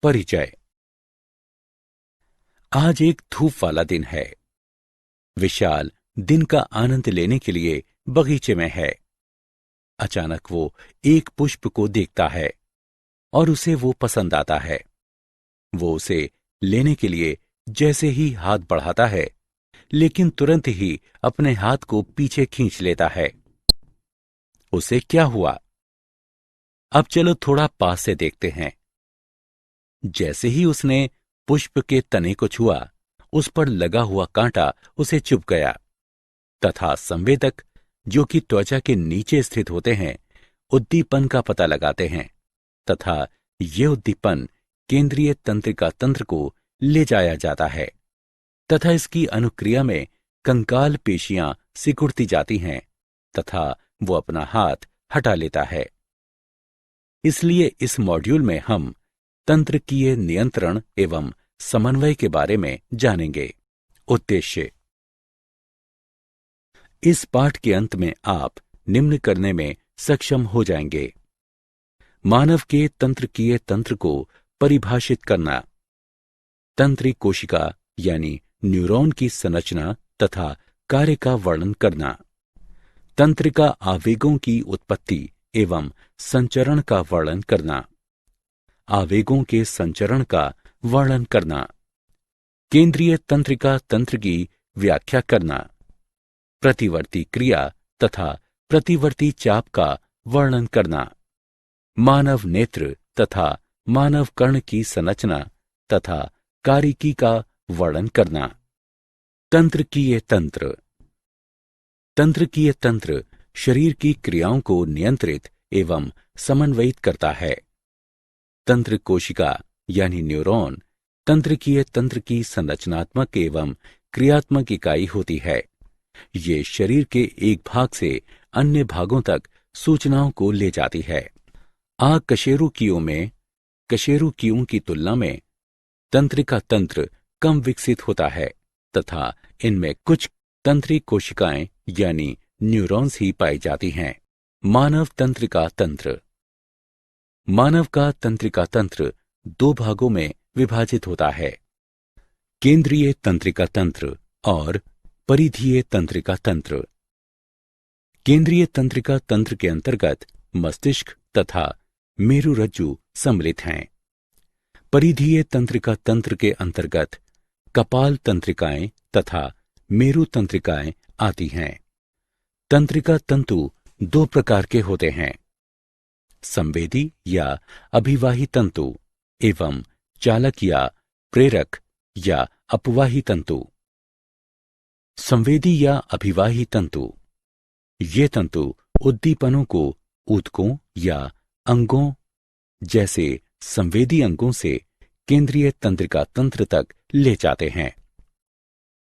परिचय। आज एक धूप वाला दिन है। विशाल दिन का आनंद लेने के लिए बगीचे में है। अचानक वो एक पुष्प को देखता है और उसे वो पसंद आता है। वो उसे लेने के लिए जैसे ही हाथ बढ़ाता है, लेकिन तुरंत ही अपने हाथ को पीछे खींच लेता है। उसे क्या हुआ? अब चलो थोड़ा पास से देखते हैं। जैसे ही उसने पुष्प के तने को छुआ, उस पर लगा हुआ कांटा उसे चुभ गया तथा संवेदक, जो कि त्वचा के नीचे स्थित होते हैं, उद्दीपन का पता लगाते हैं तथा ये उद्दीपन केंद्रीय तंत्रिका तंत्र को ले जाया जाता है तथा इसकी अनुक्रिया में कंकाल पेशियां सिकुड़ती जाती हैं तथा वो अपना हाथ हटा लेता है। इसलिए इस मॉड्यूल में हम तंत्रिकीय नियंत्रण एवं समन्वय के बारे में जानेंगे। उद्देश्य: इस पाठ के अंत में आप निम्न करने में सक्षम हो जाएंगे। मानव के तंत्रिकीय तंत्र को परिभाषित करना, तंत्रिक कोशिका यानी न्यूरॉन की संरचना तथा कार्य का वर्णन करना, तंत्रिका आवेगों की उत्पत्ति एवं संचरण का वर्णन करना, आवेगों के संचरण का वर्णन करना, केंद्रीय तंत्रिका तंत्र की व्याख्या करना, प्रतिवर्ती क्रिया तथा प्रतिवर्ती चाप का वर्णन करना, मानव नेत्र तथा मानव कर्ण की संरचना तथा कारिकी का वर्णन करना। तंत्रिकीय तंत्र। तंत्रिकीय तंत्र शरीर की क्रियाओं को नियंत्रित एवं समन्वयित करता है। तंत्र कोशिका यानी न्यूरॉन तंत्रिकीय तंत्र की संरचनात्मक एवं क्रियात्मक इकाई होती है। ये शरीर के एक भाग से अन्य भागों तक सूचनाओं को ले जाती है। कशेरुकियों की तुलना में तंत्रिका तंत्र कम विकसित होता है तथा इनमें कुछ तंत्रिक कोशिकाएं यानी न्यूरॉन्स ही पाई जाती हैं। मानव तंत्रिका तंत्र। मानव का तंत्रिका तंत्र दो भागों में विभाजित होता है: केंद्रीय तंत्रिका तंत्र और परिधीय तंत्रिका तंत्र। केंद्रीय तंत्रिका तंत्र के अंतर्गत मस्तिष्क तथा मेरुरज्जु सम्मिलित हैं। परिधीय तंत्रिका तंत्र के अंतर्गत कपाल तंत्रिकाएं तथा मेरु तंत्रिकाएं आती हैं। तंत्रिका तंतु दो प्रकार के होते हैं: संवेदी या अभिवाही तंतु एवं चालक या प्रेरक या अपवाही तंतु। संवेदी या अभिवाही तंतु, ये तंतु उद्दीपनों को ऊतकों या अंगों जैसे संवेदी अंगों से केंद्रीय तंत्रिका तंत्र तक ले जाते हैं।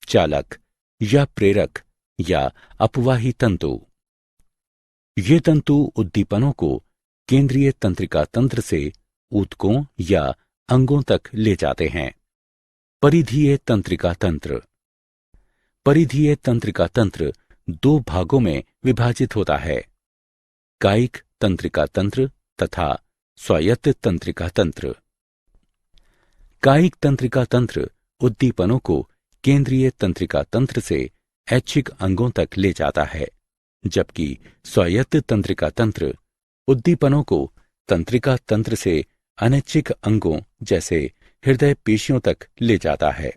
चालक या प्रेरक या अपवाही तंतु, ये तंतु उद्दीपनों को केंद्रीय तंत्रिका तंत्र से ऊतकों या अंगों तक ले जाते हैं। परिधीय तंत्रिका तंत्र। परिधीय तंत्रिका तंत्र दो भागों में विभाजित होता है: कायिक तंत्रिका तंत्र तथा स्वायत्त तंत्रिका तंत्र। कायिक तंत्रिका तंत्र उद्दीपनों को केंद्रीय तंत्रिका तंत्र से ऐच्छिक अंगों तक ले जाता है, जबकि स्वायत्त तंत्रिका तंत्र उद्दीपनों को तंत्रिका तंत्र से अनैच्छिक अंगों जैसे हृदय पेशियों तक ले जाता है।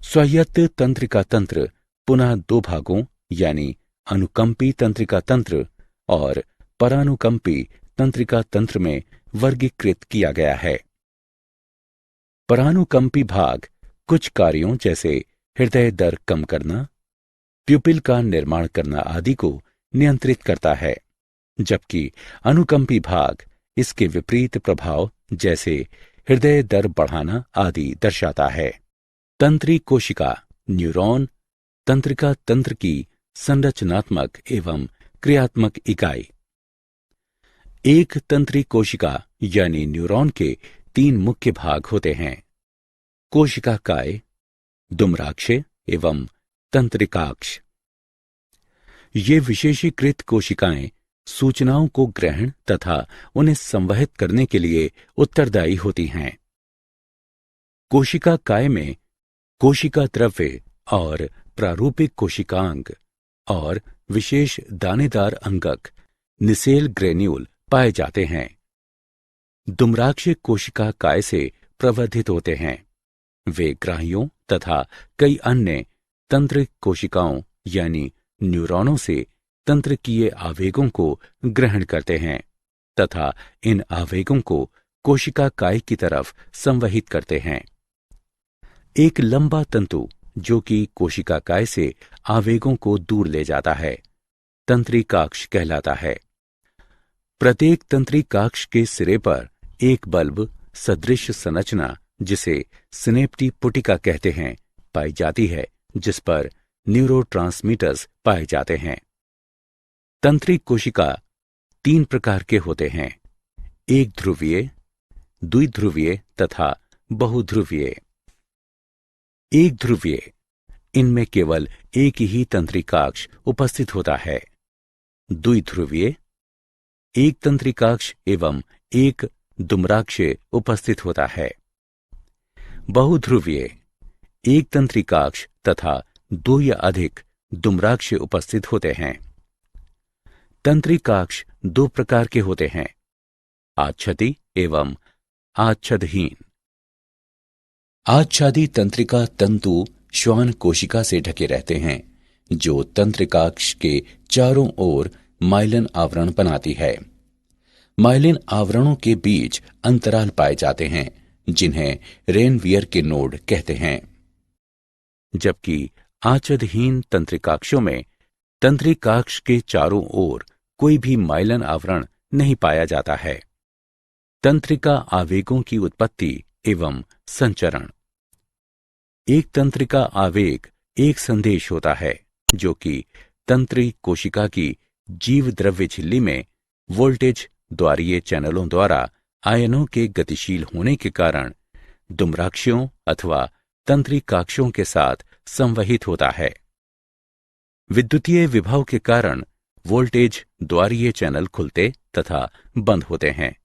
स्वायत्त तंत्रिका तंत्र पुनः दो भागों यानी अनुकंपी तंत्रिका तंत्र और परानुकंपी तंत्रिका तंत्र में वर्गीकृत किया गया है। परानुकंपी भाग कुछ कार्यों जैसे हृदय दर कम करना, प्यूपिल का निर्माण करना आदि को नियंत्रित करता है, जबकि अनुकंपी भाग इसके विपरीत प्रभाव जैसे हृदय दर बढ़ाना आदि दर्शाता है। तंत्रिक कोशिका न्यूरॉन तंत्रिका तंत्र की संरचनात्मक एवं क्रियात्मक इकाई। एक तंत्रिक कोशिका यानी न्यूरॉन के तीन मुख्य भाग होते हैं: कोशिकाकाय, दुम्राक्ष एवं तंत्रिकाक्ष। ये विशेषीकृत कोशिकाएं सूचनाओं को ग्रहण तथा उन्हें संवहित करने के लिए उत्तरदायी होती हैं। कोशिका काय में कोशिका द्रव्य और प्रारूपिक कोशिकांग और विशेष दानेदार अंगक निसेल ग्रेन्यूल पाए जाते हैं। दुम्राक्ष कोशिका काय से प्रवर्धित होते हैं। वे ग्राहियों तथा कई अन्य तंत्रिक कोशिकाओं यानी न्यूरॉनों से तंत्रिकीय आवेगों को ग्रहण करते हैं तथा इन आवेगों को कोशिका काय की तरफ संवहित करते हैं। एक लंबा तंतु जो कि कोशिका काय से आवेगों को दूर ले जाता है तंत्रिकाक्ष कहलाता है। प्रत्येक तंत्रिकाक्ष के सिरे पर एक बल्ब सदृश संरचना जिसे सिनेप्टी पुटिका कहते हैं पाई जाती है, जिस पर न्यूरोट्रांसमीटर्स पाए जाते हैं। तंत्रिक कोशिका 3 प्रकार के होते हैं, एक ध्रुवीय, द्विध्रुवीय तथा बहुध्रुवीय। एक ध्रुवीय, इनमें केवल एक ही तंत्रिकाक्ष उपस्थित होता है। द्विध्रुवीय, एक तंत्रिकाक्ष एवं एक दुम्राक्ष उपस्थित होता है। बहुध्रुवीय, एक तंत्रिकाक्ष तथा 2 या अधिक दुम्राक्ष उपस्थित होते हैं। तंत्रिकाक्ष 2 प्रकार के होते हैं, आच्छादी एवं आच्छादहीन। आच्छादी तंत्रिका तंतु श्वान कोशिका से ढके रहते हैं, जो तंत्रिकाक्ष के चारों ओर माइलिन आवरण बनाती है। माइलिन आवरणों के बीच अंतराल पाए जाते हैं, जिन्हें रेनवियर के नोड कहते हैं। जबकि आच्छादहीन तंत्रिकाक्षों में तंत्रिकाक्ष के चारों ओर कोई भी माइलिन आवरण नहीं पाया जाता है। तंत्रिका आवेगों की उत्पत्ति एवं संचरण। एक तंत्रिका आवेग एक संदेश होता है जो कि तंत्रिक कोशिका की जीव द्रव्य झिल्ली में वोल्टेज द्वारीय चैनलों द्वारा आयनों के गतिशील होने के कारण दुम्राक्षों अथवा तंत्रिकाक्षों के साथ संवहित होता है। विद्युतीय विभव के कारण वोल्टेज द्वारीय चैनल खुलते तथा बंद होते हैं,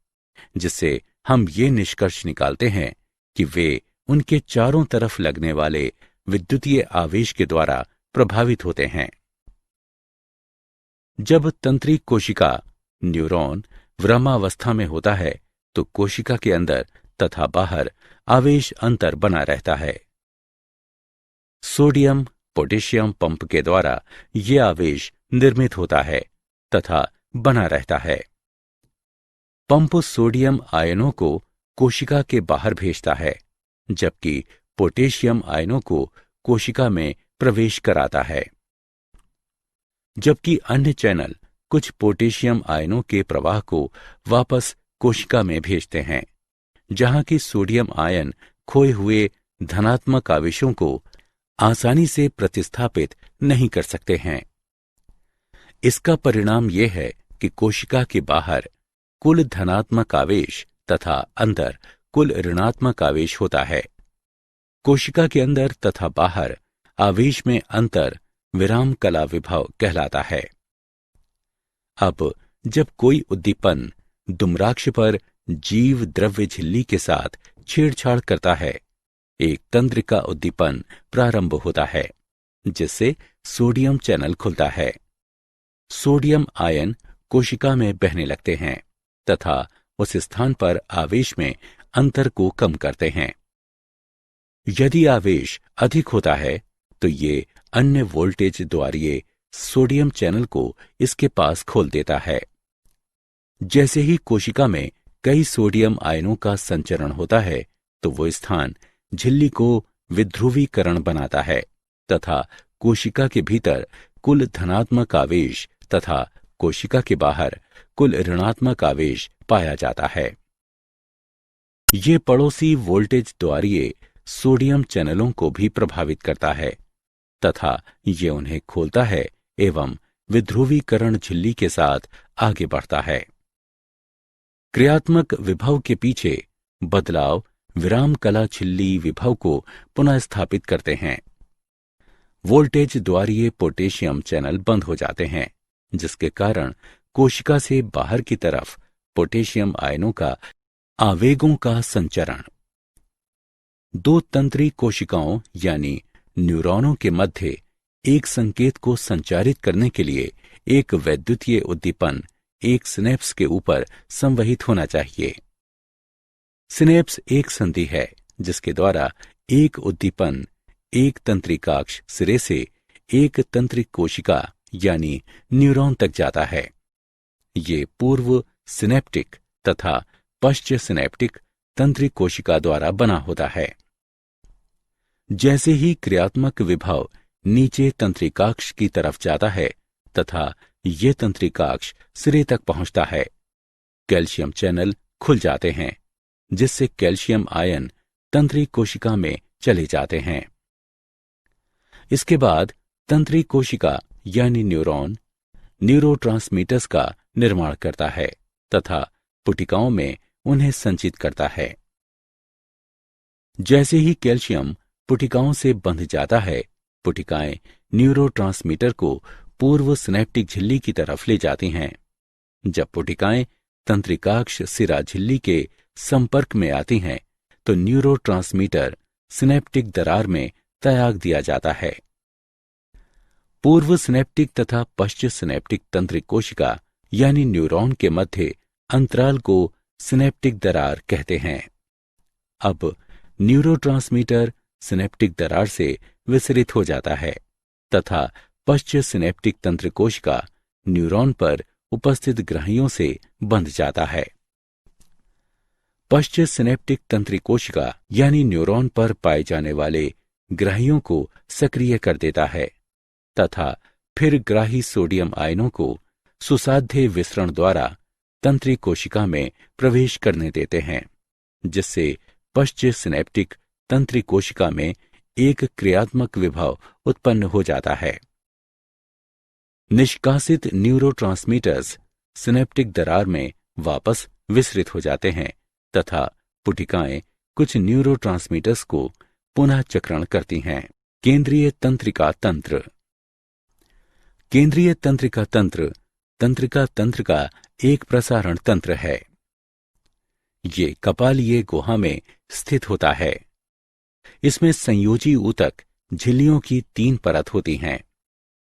जिससे हम ये निष्कर्ष निकालते हैं कि वे उनके चारों तरफ लगने वाले विद्युतीय आवेश के द्वारा प्रभावित होते हैं। जब तंत्रिक कोशिका न्यूरॉन विरामावस्था में होता है तो कोशिका के अंदर तथा बाहर आवेश अंतर बना रहता है। सोडियम पोटेशियम पंप के द्वारा यह आवेश निर्मित होता है तथा बना रहता है। पंप सोडियम आयनों को कोशिका के बाहर भेजता है, जबकि पोटेशियम आयनों को कोशिका में प्रवेश कराता है। जबकि अन्य चैनल कुछ पोटेशियम आयनों के प्रवाह को वापस कोशिका में भेजते हैं, जहां की सोडियम आयन खोए हुए धनात्मक आवेशों को आसानी से प्रतिस्थापित नहीं कर सकते हैं। इसका परिणाम यह है कि कोशिका के बाहर कुल धनात्मक आवेश तथा अंदर कुल ऋणात्मक आवेश होता है। कोशिका के अंदर तथा बाहर आवेश में अंतर विराम कला विभव कहलाता है। अब जब कोई उद्दीपन दुम्राक्ष पर जीव द्रव्य झिल्ली के साथ छेड़छाड़ करता है, एक तंत्रिका उद्दीपन प्रारंभ होता है, जिससे सोडियम चैनल खुलता है। सोडियम आयन कोशिका में बहने लगते हैं तथा उस स्थान पर आवेश में अंतर को कम करते हैं। यदि आवेश अधिक होता है तो ये अन्य वोल्टेज द्वारीय सोडियम चैनल को इसके पास खोल देता है। जैसे ही कोशिका में कई सोडियम आयनों का संचरण होता है तो वो स्थान झिल्ली को विध्रुवीकरण बनाता है तथा कोशिका के भीतर कुल धनात्मक आवेश तथा कोशिका के बाहर कुल ऋणात्मक आवेश पाया जाता है। ये पड़ोसी वोल्टेज द्वारीय सोडियम चैनलों को भी प्रभावित करता है तथा ये उन्हें खोलता है एवं विध्रुवीकरण झिल्ली के साथ आगे बढ़ता है। क्रियात्मक विभव के पीछे बदलाव विराम कला झिल्ली विभव को पुनः स्थापित करते हैं। वोल्टेज द्वारीय पोटेशियम चैनल बंद हो जाते हैं, जिसके कारण कोशिका से बाहर की तरफ पोटेशियम आयनों का आवेगों का संचरण। दो तंत्री कोशिकाओं यानी न्यूरॉनों के मध्य एक संकेत को संचारित करने के लिए एक वैद्युतीय उद्दीपन एक सिनेप्स के ऊपर संवहित होना चाहिए। सिनेप्स एक संधि है जिसके द्वारा एक उद्दीपन एक तंत्रिकाक्ष सिरे से एक तंत्रिक कोशिका यानी न्यूरॉन तक जाता है। ये पूर्व सिनेप्टिक तथा पश्च सिनेप्टिक तंत्रिक कोशिका द्वारा बना होता है। जैसे ही क्रियात्मक विभव नीचे तंत्रिकाक्ष की तरफ जाता है तथा ये तंत्रिकाक्ष सिरे तक पहुंचता है, कैल्शियम चैनल खुल जाते हैं जिससे कैल्शियम आयन तंत्रिक कोशिका में चले जाते हैं। इसके बाद तंत्रिक कोशिका यानी न्यूरॉन न्यूरोट्रांसमीटर्स का निर्माण करता है तथा पुटिकाओं में उन्हें संचित करता है। जैसे ही कैल्शियम पुटिकाओं से बंध जाता है, पुटिकाएं न्यूरोट्रांसमीटर को पूर्व सिनेप्टिक झिल्ली की तरफ ले जाती हैं। जब पुटिकाएं तंत्रिकाक्ष सिरा झिल्ली के संपर्क में आती हैं तो न्यूरोट्रांसमीटर सिनेप्टिक दरार में त्याग दिया जाता है। पूर्व सिनेप्टिक तथा पश्च सिनेप्टिक तंत्रिक कोशिका यानी न्यूरॉन के मध्य अंतराल को सिनेप्टिक दरार कहते हैं। अब न्यूरोट्रांसमीटर सिनेप्टिक दरार से विसरित हो जाता है तथा पश्च सिनेप्टिक तंत्रिक कोशिका न्यूरॉन पर उपस्थित ग्रहियों से बंध जाता है। पश्च सिनेप्टिक तंत्रिक कोशिका यानी न्यूरॉन पर पाए जाने वाले ग्रहियों को सक्रिय कर देता है तथा फिर ग्राही सोडियम आयनों को सुसाध्य विसरण द्वारा तंत्रिक कोशिका में प्रवेश करने देते हैं, जिससे पश्च सिनेप्टिक तंत्रिक कोशिका में एक क्रियात्मक विभव उत्पन्न हो जाता है। निष्कासित न्यूरोट्रांसमीटर्स सिनेप्टिक दरार में वापस विसरित हो जाते हैं तथा पुटिकाएं कुछ न्यूरोट्रांसमीटर्स को पुनः चक्रण करती हैं। केंद्रीय तंत्रिका तंत्र। केंद्रीय तंत्रिका तंत्र तंत्रिका तंत्र का एक प्रसारण तंत्र है। ये कपालीय गुहा में स्थित होता है। इसमें संयोजी ऊतक झिल्लियों की 3 परत होती हैं।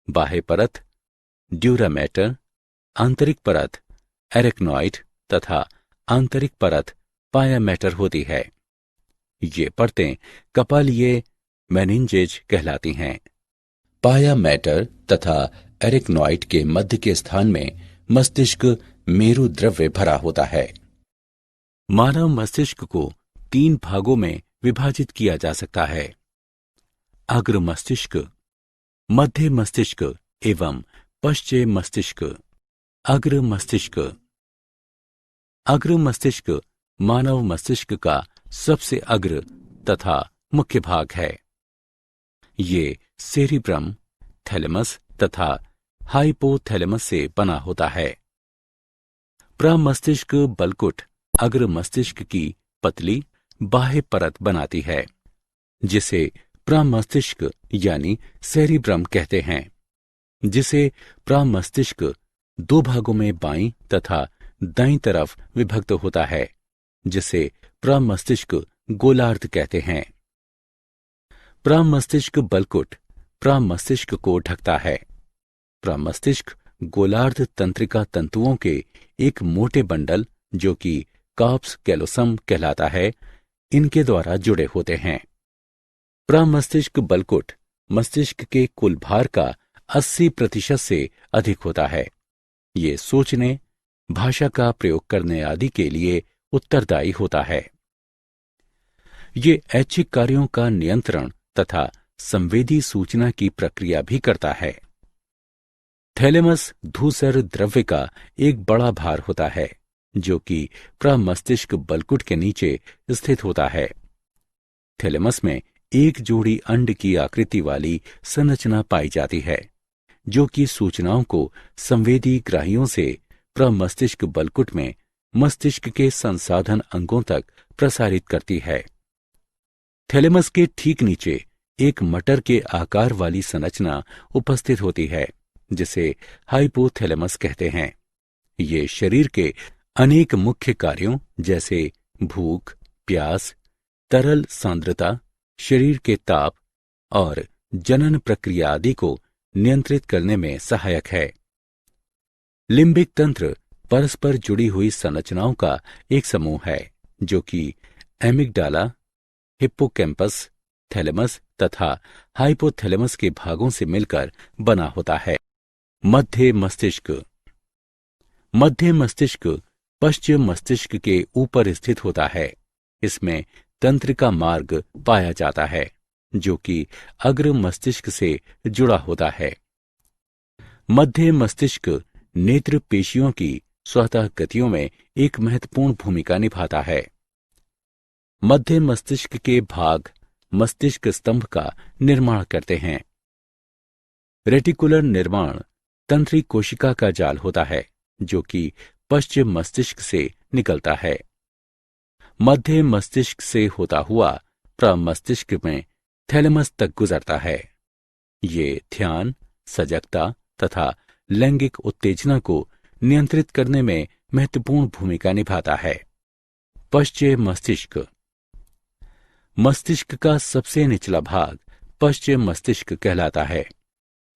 बाह्य परत ड्यूरामेटर, आंतरिक परत एरेक्नॉइड तथा आंतरिक परत पायामेटर होती है। ये परतें कपालीय मेनिंजेज कहलाती हैं। पायामेटर तथा एरेक्नॉइड के मध्य के स्थान में मस्तिष्क मेरु द्रव्य भरा होता है। मानव मस्तिष्क को 3 भागों में विभाजित किया जा सकता है: अग्र मस्तिष्क, मध्य मस्तिष्क एवं पश्चिम मस्तिष्क। अग्र मस्तिष्क। अग्र मस्तिष्क मानव मस्तिष्क का सबसे अग्र तथा मुख्य भाग है। ये सेरिब्रम, थैलेमस तथा हाइपोथैलेमस से बना होता है। प्रमस्तिष्क बलकुट अग्र मस्तिष्क की पतली बाह्य परत बनाती है, जिसे प्रमस्तिष्क यानी सेरिब्रम कहते हैं, जिसे प्रमस्तिष्क 2 भागों में बाईं तथा दाईं तरफ विभक्त होता है, जिसे प्रमस्तिष्क गोलार्ध कहते हैं। प्रमस्तिष्क बलकुट प्रमस्तिष्क को ढकता है। प्रमस्तिष्क गोलार्ध तंत्रिका तंतुओं के एक मोटे बंडल जो कि कार्प्स कैलोसम कहलाता है, इनके द्वारा जुड़े होते हैं। प्रमस्तिष्क बलकुट मस्तिष्क के कुल भार का 80% से अधिक होता है। ये सोचने, भाषा का प्रयोग करने आदि के लिए उत्तरदायी होता है। ये ऐच्छिक कार्यों का नियंत्रण तथा संवेदी सूचना की प्रक्रिया भी करता है। थैलेमस धूसर द्रव्य का एक बड़ा भार होता है, जो कि प्रमस्तिष्क बलकुट के नीचे स्थित होता है। थैलेमस में एक जोड़ी अंड की आकृति वाली संरचना पाई जाती है, जो कि सूचनाओं को संवेदी ग्राहियों से प्रमस्तिष्क बलकुट में मस्तिष्क के संसाधन अंगों तक प्रसारित करती है। थैलेमस के ठीक नीचे एक मटर के आकार वाली संरचना उपस्थित होती है, जिसे हाइपोथैलेमस कहते हैं। ये शरीर के अनेक मुख्य कार्यों जैसे भूख, प्यास, तरल सांद्रता, शरीर के ताप और जनन प्रक्रिया आदि को नियंत्रित करने में सहायक है। लिम्बिक तंत्र परस्पर जुड़ी हुई संरचनाओं का एक समूह है जो कि एमिगडाला, हिप्पोकैम्पस, थैलेमस तथा हाइपोथैलेमस के भागों से मिलकर बना होता है। मध्य मस्तिष्क। मध्य मस्तिष्क पश्चिम मस्तिष्क के ऊपर स्थित होता है। इसमें तंत्रिका मार्ग पाया जाता है जो कि अग्र मस्तिष्क से जुड़ा होता है। मध्य मस्तिष्क नेत्र पेशियों की स्वतः गतियों में एक महत्वपूर्ण भूमिका निभाता है। मध्य मस्तिष्क के भाग मस्तिष्क स्तंभ का निर्माण करते हैं। रेटिकुलर निर्माण तंत्री कोशिका का जाल होता है जो कि पश्चिम मस्तिष्क से निकलता है। मध्य मस्तिष्क से होता हुआ प्रमस्तिष्क में थैलेमस तक गुजरता है। ये ध्यान, सजगता तथा लैंगिक उत्तेजना को नियंत्रित करने में महत्वपूर्ण भूमिका निभाता है। पश्चिम मस्तिष्क। मस्तिष्क का सबसे निचला भाग पश्चिम मस्तिष्क कहलाता है।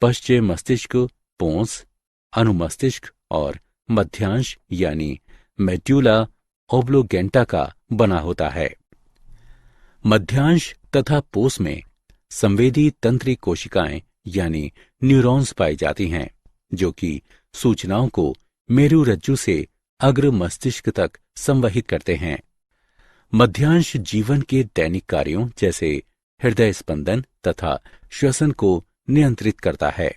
पश्चिम मस्तिष्क पोंस, अनुमस्तिष्क और मध्यांश यानी मेड्यूला ओब्लोगेंटा का बना होता है। मध्यांश तथा पोस में संवेदी तंत्री कोशिकाएं यानी न्यूरॉन्स पाई जाती हैं जो कि सूचनाओं को मेरुरज्जु से अग्र मस्तिष्क तक संवहित करते हैं। मध्यांश जीवन के दैनिक कार्यों जैसे हृदय स्पंदन तथा श्वसन को नियंत्रित करता है।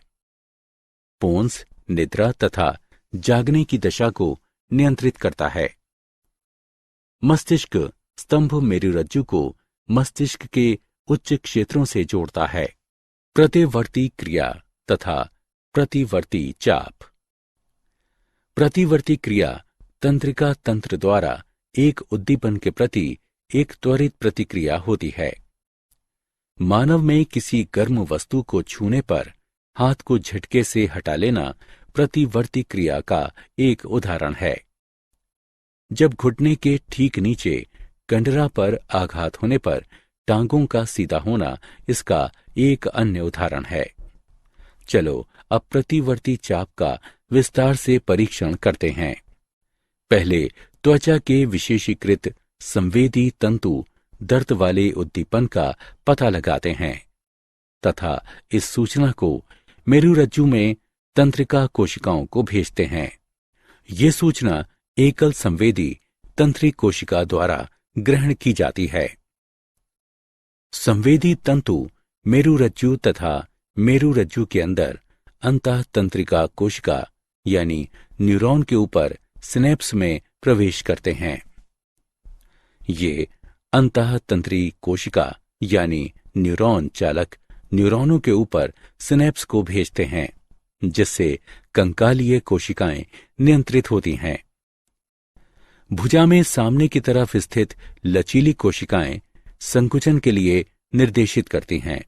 पोन्स निद्रा तथा जागने की दशा को नियंत्रित करता है। मस्तिष्क स्तंभ मेरुरज्जु को मस्तिष्क के उच्च क्षेत्रों से जोड़ता है। प्रतिवर्ती क्रिया तथा प्रतिवर्ती चाप। प्रतिवर्ती क्रिया तंत्रिका तंत्र द्वारा एक उद्दीपन के प्रति एक त्वरित प्रतिक्रिया होती है। मानव में किसी गर्म वस्तु को छूने पर हाथ को झटके से हटा लेना प्रतिवर्ती क्रिया का एक उदाहरण है। जब घुटने के ठीक नीचे कंडरा पर आघात होने पर टांगों का सीधा होना इसका एक अन्य उदाहरण है। चलो अब प्रतिवर्ती चाप का विस्तार से परीक्षण करते हैं। पहले त्वचा के विशेषीकृत संवेदी तंतु दर्द वाले उद्दीपन का पता लगाते हैं तथा इस सूचना को मेरुरज्जु में तंत्रिका कोशिकाओं को भेजते हैं। ये सूचना एकल संवेदी तंत्री कोशिका द्वारा ग्रहण की जाती है। संवेदी तंतु मेरुरज्जु तथा मेरुरज्जु के अंदर अंतःतंत्रिका कोशिका यानी न्यूरॉन के ऊपर सिनेप्स में प्रवेश करते हैं। ये अंतःतंत्री कोशिका यानी न्यूरॉन चालक न्यूरॉनों के ऊपर सिनेप्स को भेजते हैं जिससे कंकालीय कोशिकाएं नियंत्रित होती हैं। भुजा में सामने की तरफ स्थित लचीली कोशिकाएं संकुचन के लिए निर्देशित करती हैं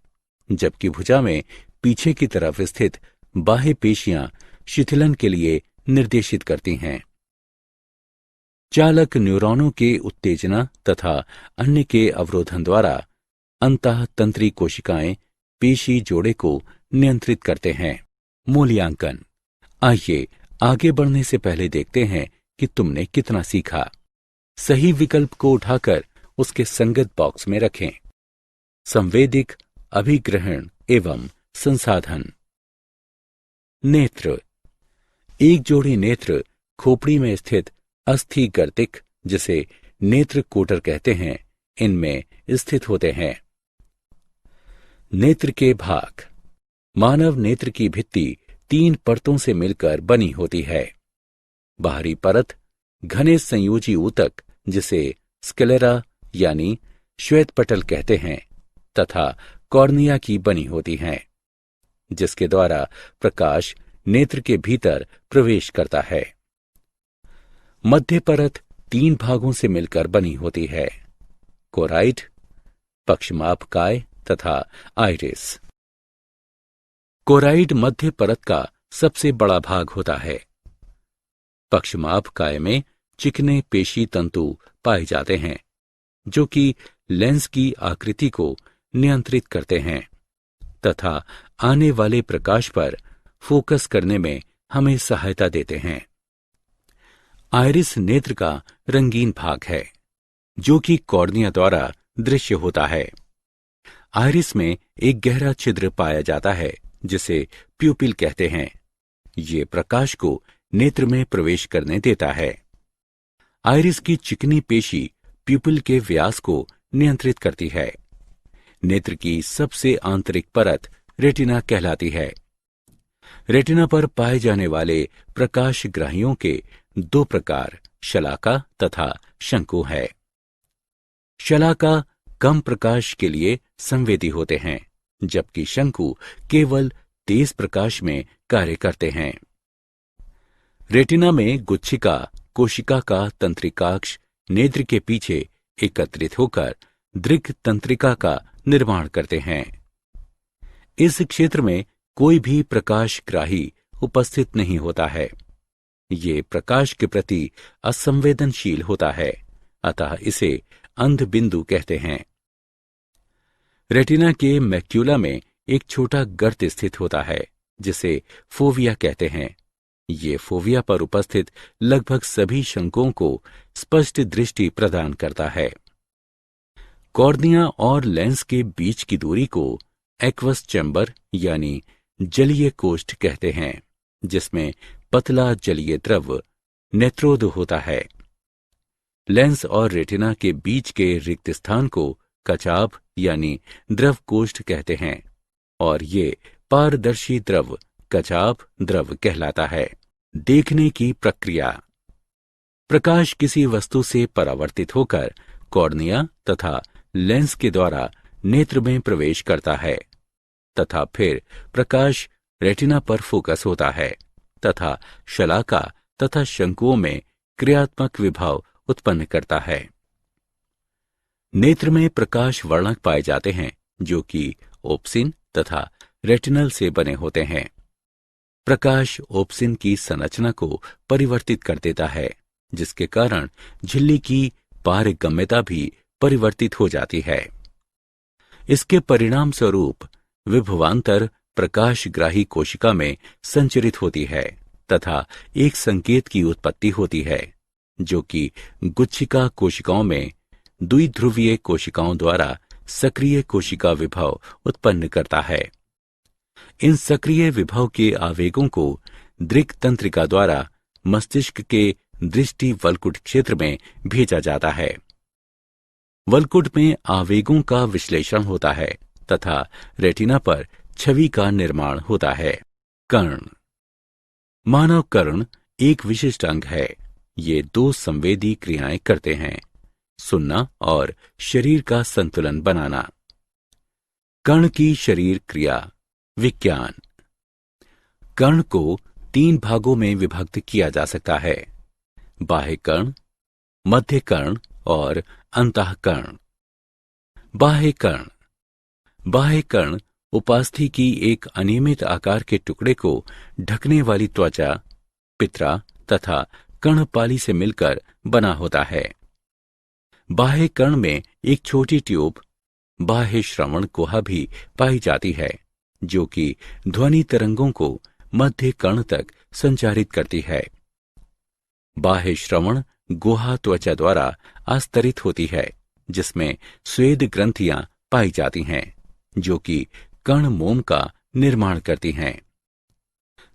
जबकि भुजा में पीछे की तरफ स्थित बाह्य पेशियां शिथिलन के लिए निर्देशित करती हैं। चालक न्यूरॉनों के उत्तेजना तथा अन्य के अवरोधन द्वारा अंतःतंत्री कोशिकाएं पेशी जोड़े को नियंत्रित करते हैं। मूल्यांकन। आइए आगे बढ़ने से पहले देखते हैं कि तुमने कितना सीखा। सही विकल्प को उठाकर उसके संगत बॉक्स में रखें। संवेदिक, अभिग्रहण एवं संसाधन। नेत्र। एक जोड़ी नेत्र खोपड़ी में स्थित अस्थि गर्तिक जिसे नेत्र कोटर कहते हैं इनमें स्थित होते हैं। नेत्र के भाग। मानव नेत्र की भित्ति 3 परतों से मिलकर बनी होती है। बाहरी परत घने संयोजी ऊतक जिसे स्क्लेरा यानी श्वेत पटल कहते हैं तथा कॉर्निया की बनी होती हैं जिसके द्वारा प्रकाश नेत्र के भीतर प्रवेश करता है। मध्य परत 3 भागों से मिलकर बनी होती है। कोराइड, पक्षमापकाय तथा आइरिस। कोराइड मध्य परत का सबसे बड़ा भाग होता है। पक्षमाप काय में चिकने पेशी तंतु पाए जाते हैं जो कि लेंस की आकृति को नियंत्रित करते हैं तथा आने वाले प्रकाश पर फोकस करने में हमें सहायता देते हैं। आइरिस नेत्र का रंगीन भाग है जो कि कॉर्निया द्वारा दृश्य होता है। आइरिस में एक गहरा छिद्र पाया जाता है जिसे प्यूपिल कहते हैं। ये प्रकाश को नेत्र में प्रवेश करने देता है। आइरिस की चिकनी पेशी प्यूपिल के व्यास को नियंत्रित करती है। नेत्र की सबसे आंतरिक परत रेटिना कहलाती है। रेटिना पर पाए जाने वाले प्रकाशग्राहियों के दो प्रकार शलाका तथा शंकु है। शलाका कम प्रकाश के लिए संवेदी होते हैं जबकि शंकु केवल तेज प्रकाश में कार्य करते हैं। रेटिना में गुच्छिका कोशिका का तंत्रिकाक्ष नेत्र के पीछे एकत्रित होकर दृक् तंत्रिका का निर्माण करते हैं। इस क्षेत्र में कोई भी प्रकाशग्राही उपस्थित नहीं होता है। ये प्रकाश के प्रति असंवेदनशील होता है, अतः इसे अंध बिंदु कहते हैं। रेटिना के मैक्यूला में एक छोटा गर्त स्थित होता है जिसे फोविया कहते हैं। ये फोविया पर उपस्थित लगभग सभी शंकुओं को स्पष्ट दृष्टि प्रदान करता है। कॉर्निया और लेंस के बीच की दूरी को एक्वस चैम्बर यानी जलीय कोष्ठ कहते हैं, जिसमें पतला जलीय द्रव नेत्रोद होता है। लेंस और रेटिना के बीच के रिक्त स्थान को कचाभ यानी द्रव कोष्ठ कहते हैं और ये पारदर्शी द्रव कचाभ द्रव कहलाता है। देखने की प्रक्रिया। प्रकाश किसी वस्तु से परावर्तित होकर कॉर्निया तथा लेंस के द्वारा नेत्र में प्रवेश करता है तथा फिर प्रकाश रेटिना पर फोकस होता है तथा शलाका तथा शंकुओं में क्रियात्मक विभव उत्पन्न करता है। नेत्र में प्रकाश वर्णक पाए जाते हैं जो कि ओप्सिन तथा रेटिनल से बने होते हैं। प्रकाश ओप्सिन की संरचना को परिवर्तित कर देता है जिसके कारण झिल्ली की पारगम्यता भी परिवर्तित हो जाती है। इसके परिणाम स्वरूप विभवांतर प्रकाशग्राही कोशिका में संचरित होती है तथा एक संकेत की उत्पत्ति होती है जो कि गुच्छिका कोशिकाओं में द्विध्रुवीय कोशिकाओं द्वारा सक्रिय कोशिका विभव उत्पन्न करता है। इन सक्रिय विभव के आवेगों को दृक् तंत्रिका द्वारा मस्तिष्क के दृष्टि वल्कुट क्षेत्र में भेजा जाता है। वल्कुट में आवेगों का विश्लेषण होता है तथा रेटिना पर छवि का निर्माण होता है। कर्ण। मानव कर्ण एक विशिष्ट अंग है। ये दो संवेदी क्रियाएं करते हैं, सुनना और शरीर का संतुलन बनाना। कर्ण की शरीर क्रिया। विज्ञान। कर्ण को 3 भागों में विभक्त किया जा सकता है, बाह्य कर्ण, मध्य कर्ण और अंतःकर्ण। बाह्य कर्ण। बाह्य कर्ण उपास्थि की एक अनियमित आकार के टुकड़े को ढकने वाली त्वचा, पित्रा तथा कर्णपाली से मिलकर बना होता है। बाह्य कर्ण में एक छोटी ट्यूब बाह्य श्रवण गुहा भी पाई जाती है जो कि ध्वनि तरंगों को मध्य कर्ण तक संचारित करती है। बाह्य श्रवण गुहा त्वचा द्वारा आस्तरित होती है जिसमें स्वेद ग्रंथियां पाई जाती हैं जो कि कर्ण मोम का निर्माण करती हैं।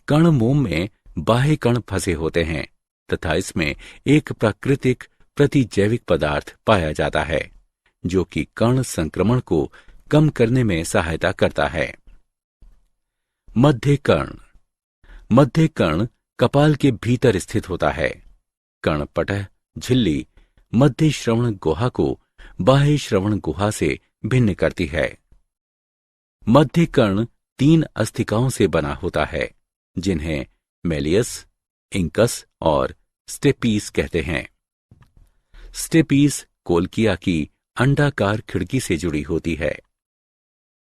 कर्ण मोम में बाह्य कण फंसे होते हैं तथा इसमें एक प्राकृतिक प्रतिजैविक पदार्थ पाया जाता है जो कि कर्ण संक्रमण को कम करने में सहायता करता है। मध्य कर्ण। मध्य कर्ण कपाल के भीतर स्थित होता है। कर्णपटह झिल्ली मध्य श्रवण गुहा को बाह्य श्रवण गुहा से भिन्न करती है। मध्य कर्ण 3 अस्थिकाओं से बना होता है जिन्हें मेलियस, इंकस और स्टेपीस कहते हैं। स्टेपीस कोल्किया की अंडाकार खिड़की से जुड़ी होती है।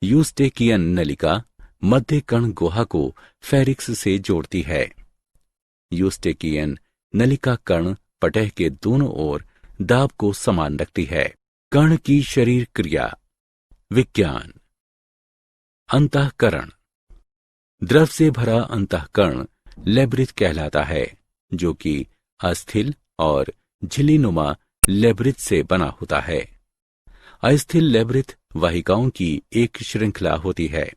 यूस्टेकियन नलिका मध्य कर्ण गुहा को फेरिक्स से जोड़ती है। यूस्टेकियन नलिका कर्ण पटह के दोनों ओर दाब को समान रखती है। कर्ण की शरीर क्रिया। विज्ञान। अंतःकरण। द्रव से भरा अंतःकरण लेब्रिथ कहलाता है, जो कि अस्थिल और झिल्लीनुमा लेब्रिथ से बना होता है। अस्थिल लेब्रिथ वाहिकाओं की एक श्रृंखला होती है।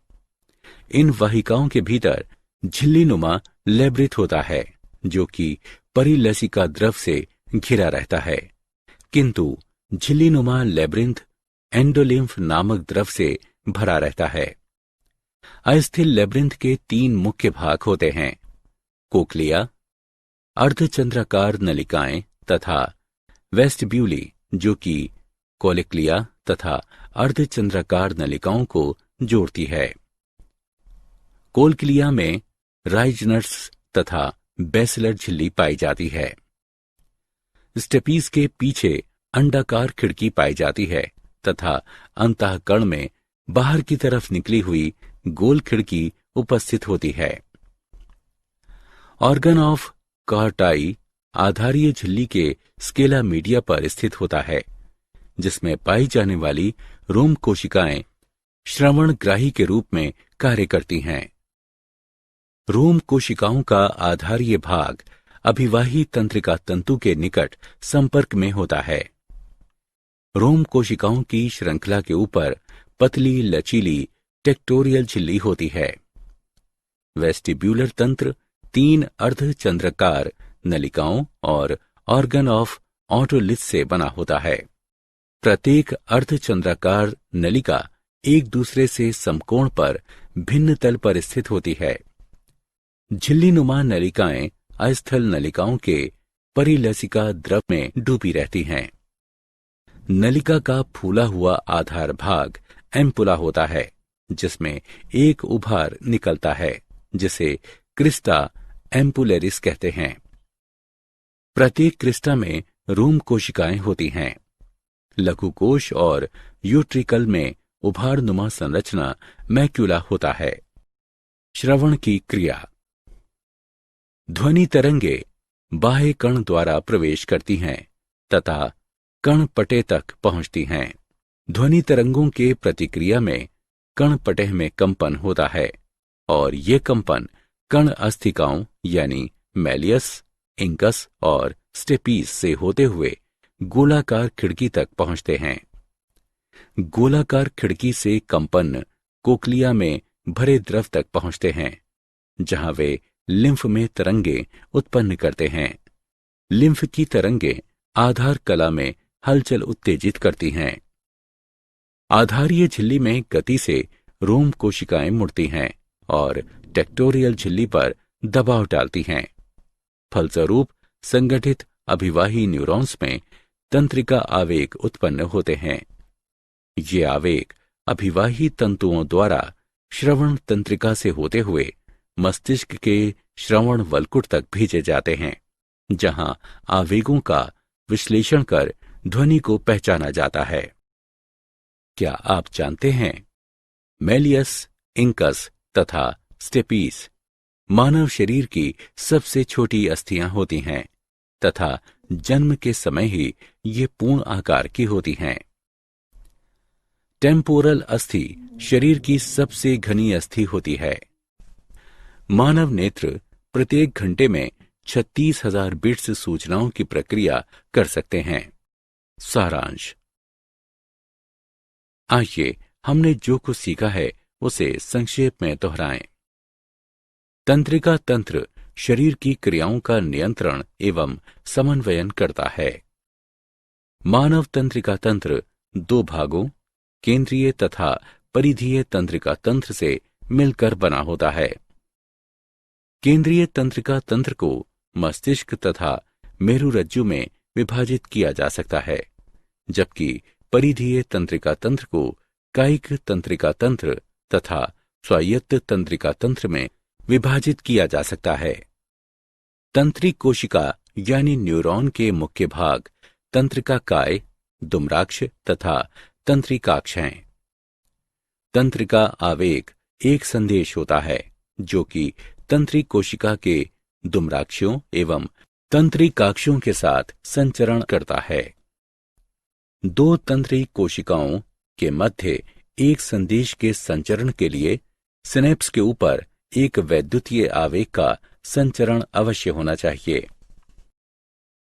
इन वाहिकाओं के भीतर झिल्लीनुमा लेब्रिथ होता है, जो कि परिलसिका द्रव से घिरा रहता है, किंतु झिल्लीनुमा लेब्रिंथ एंडोलिम्फ नामक द्रव से भरा रहता है। अस्थिल लेब्रिंथ के 3 मुख्य भाग होते हैं: कोक्लिया, अर्धचंद्राकार नलिकाएं तथा वेस्टिब्यूली, जो कि कोलेक्लिया तथा अर्धचंद्राकार नलिकाओं को जोड़ती है। कोलक्लिया में राइजनर्स तथा बेसिलर झिल्ली पाई जाती है। स्टेपीज के पीछे अंडाकार खिड़की पाई जाती है तथा अंतःकरण में बाहर की तरफ निकली हुई गोल खिड़की उपस्थित होती है। ऑर्गन ऑफ कार्टाई आधारीय झिल्ली के स्केला मीडिया पर स्थित होता है, जिसमें पाई जाने वाली रोम कोशिकाएं श्रवणग्राही के रूप में कार्य करती हैं। रोम कोशिकाओं का आधारीय भाग अभिवाही तंत्रिका तंतु के निकट संपर्क में होता है। रोम कोशिकाओं की श्रृंखला के ऊपर पतली लचीली टेक्टोरियल झिल्ली होती है। वेस्टिब्यूलर तंत्र 3 अर्धचंद्राकार नलिकाओं और ऑर्गन ऑफ ऑटोलिथ से बना होता है। प्रत्येक अर्धचंद्राकार नलिका एक दूसरे से समकोण पर भिन्न तल पर स्थित होती है। झिल्लीनुमा नलिकाएं अस्थल नलिकाओं के परिलसिका द्रव में डूबी रहती हैं। नलिका का फूला हुआ आधार भाग एम्पुला होता है, जिसमें एक उभार निकलता है, जिसे क्रिस्टा एम्पुलेरिस कहते हैं। प्रत्येक क्रिस्टा में रोम कोशिकाएं होती हैं। लघु कोश और यूट्रिकल में उभारनुमा संरचना मैक्यूला होता है। श्रवण की क्रिया। ध्वनि तरंगे बाह्य कण द्वारा प्रवेश करती हैं तथा कण पटे तक पहुंचती हैं। ध्वनि तरंगों के प्रतिक्रिया में कण पटेह में कंपन होता है और ये कंपन कण अस्थिकाओं यानी मैलियस, इंकस और स्टेपीज से होते हुए गोलाकार खिड़की तक पहुंचते हैं। गोलाकार खिड़की से कंपन कोक्लिया में भरे द्रव तक पहुंचते हैं, जहां वे लिम्फ में तरंगे उत्पन्न करते हैं। लिम्फ की तरंगे आधार कला में हलचल उत्तेजित करती हैं। आधारीय झिल्ली में गति से रोम कोशिकाएं मुड़ती हैं और टेक्टोरियल झिल्ली पर दबाव डालती हैं। फलस्वरूप संगठित अभिवाही न्यूरॉन्स में तंत्रिका आवेग उत्पन्न होते हैं। ये आवेग अभिवाही तंतुओं द्वारा श्रवण तंत्रिका से होते हुए मस्तिष्क के श्रवण वल्कुट तक भेजे जाते हैं, जहां आवेगों का विश्लेषण कर ध्वनि को पहचाना जाता है। क्या आप जानते हैं, मैलियस, इंकस तथा स्टेपीज मानव शरीर की सबसे छोटी अस्थियां होती हैं तथा जन्म के समय ही ये पूर्ण आकार की होती हैं। टेम्पोरल अस्थि शरीर की सबसे घनी अस्थि होती है। मानव नेत्र प्रत्येक घंटे में 36,000 बिट्स सूचनाओं की प्रक्रिया कर सकते हैं। सारांश। आइए हमने जो कुछ सीखा है उसे संक्षेप में दोहराएं। तंत्रिका तंत्र शरीर की क्रियाओं का नियंत्रण एवं समन्वयन करता है। मानव तंत्रिका तंत्र 2 भागों, केंद्रीय तथा परिधीय तंत्रिका तंत्र से मिलकर बना होता है। केंद्रीय तंत्रिका तंत्र को मस्तिष्क तथा मेरुरज्जु में विभाजित किया जा सकता है, जबकि परिधीय तंत्रिका तंत्र को कायिक तंत्रिका तंत्र तथा स्वायत्त तंत्रिका तंत्र में विभाजित किया जा सकता है। तंत्रिक कोशिका यानी न्यूरॉन के मुख्य भाग तंत्रिका काय, दुम्राक्ष तथा तंत्रिकाक्ष हैं। तंत्रिका आवेग एक संदेश होता है, जो कि तंत्रिक कोशिका के दुम्राक्षों एवं तंत्रिकाक्षों के साथ संचरण करता है। दो तंत्री कोशिकाओं के मध्य एक संदेश के संचरण के लिए सिनेप्स के ऊपर एक वैद्युतीय आवेग का संचरण अवश्य होना चाहिए।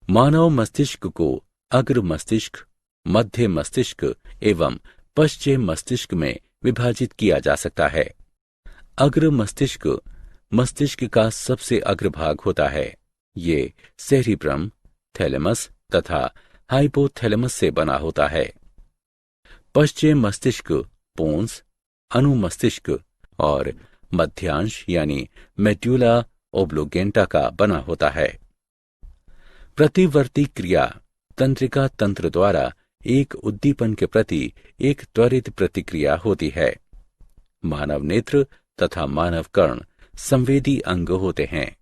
मानव मस्तिष्क को अग्र मस्तिष्क, मध्य मस्तिष्क एवं पश्चिम मस्तिष्क में विभाजित किया जा सकता है। अग्र मस्तिष्क मस्तिष्क का सबसे अग्रभाग होता है। ये सेरिब्रम, थैलेमस तथा हाइपोथैलेमस से बना होता है। पश्चिम मस्तिष्क पोन्स, अनुमस्तिष्क और मध्यांश यानी मेड्यूला ओब्लोगेंटा का बना होता है। प्रतिवर्ती क्रिया तंत्रिका तंत्र द्वारा एक उद्दीपन के प्रति एक त्वरित प्रतिक्रिया होती है। मानव नेत्र तथा मानव कर्ण संवेदी अंग होते हैं।